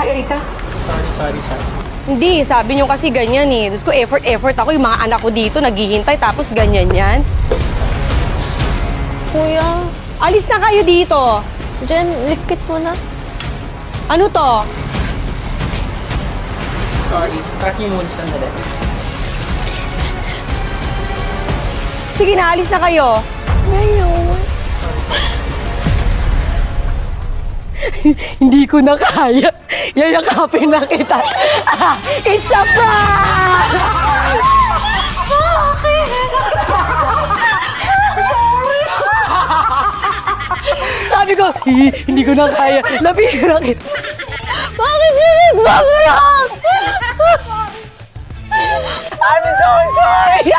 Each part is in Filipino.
Margarita? Sorry. Hindi, sabi niyo kasi ganyan eh. Diyos ko, effort ako. Yung mga anak ko dito naghihintay tapos ganyan yan. Kuya, Alis na kayo dito. Jen, likit mo na. Ano to? Sorry. Track niyo muna sandali. Sige na, alis na kayo. Ngayon. Hindi ko na kaya. Yayakapin na kita. It's a prank! Sabi ko, hindi ko na kaya. Lapitan kita. Bakit yun nagbabarak? I'm so sorry.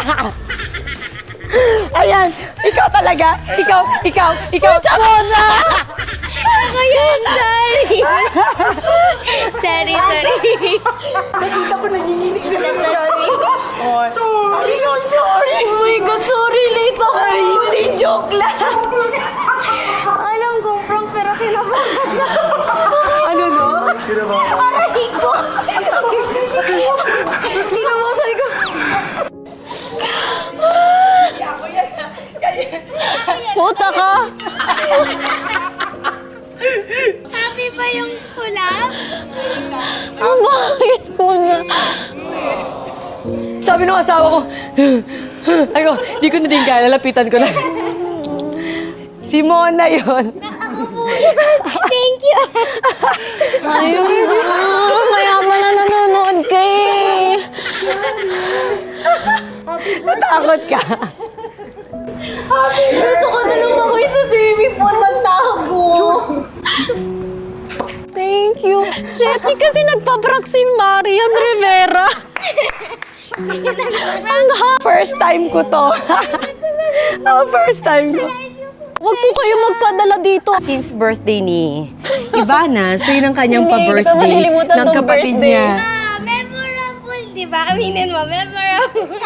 Ayan, ikaw talaga. Ikaw. Mona! Ako yun, sorry. Sorry. Nakita ko nanginginig na Sorry. Sorry, so sorry. Oh my God, sorry. Late ako. Ay, hindi, joke lang. Alam ko, prank, pero kinabahan ako. Ano no? Aray ko. Kinamusay ko. Puta ka. Happy ba yung kulap? Bakit ko niya? Sabi ng asawa ko, ako, di ko na din kaya, lalapitan ko na. Si Mona yun. Thank you! Ayun na. Mayaman na nanonood ka eh. Natakot ka. Gusto ko na lang ako sa swimming pool magtago. Thank you. Shit, kasi nagpaprank si Marian Rivera. First time ko to. First time ko. Huwag po kayo magpadala dito. Since birthday ni Ivana, so yun ang kanyang Hindi, hindi ko pa-birthday malilimutan ng tong kapatid birthday. niya. Memorable, di ba? Aminin mo, memorable.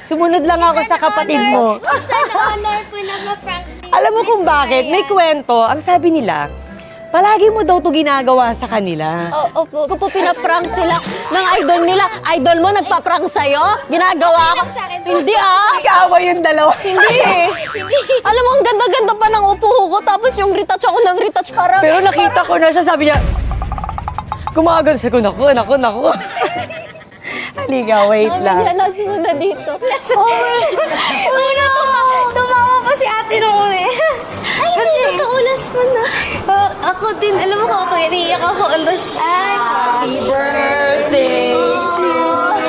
Sumunod lang ako sa kapatid mo. Sana honor po na ma-prank din. Alam mo kung bakit? May kwento. Ang sabi nila, palagi mo daw to ginagawa sa kanila. Opo, kung po pinaprank sila ng idol nila. Idol mo nagpaprank sa'yo? Ginagawa ko? Hindi ah! Nag-aaway yung dalawa. Hindi eh! Alam mo, ang ganda-ganda pa ng upo ko, tapos yung retouch ako ng retouch para... Pero nakita ko na siya, sabi niya, kumagal sa ko, naku. Halika, wait lang. Yalas mo na dito. Una, tumawa pa si ate nung una eh. Ay, kasi nakaulas mo na. Ako din, alam mo kung ako, iniiyak ako on the spot. Happy birthday to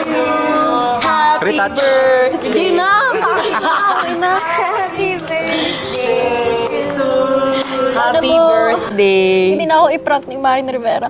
you. Happy Retouch. birthday. Hindi na! Happy birthday to Happy mo. birthday. Hindi na ako i-prank ni Marian Rivera.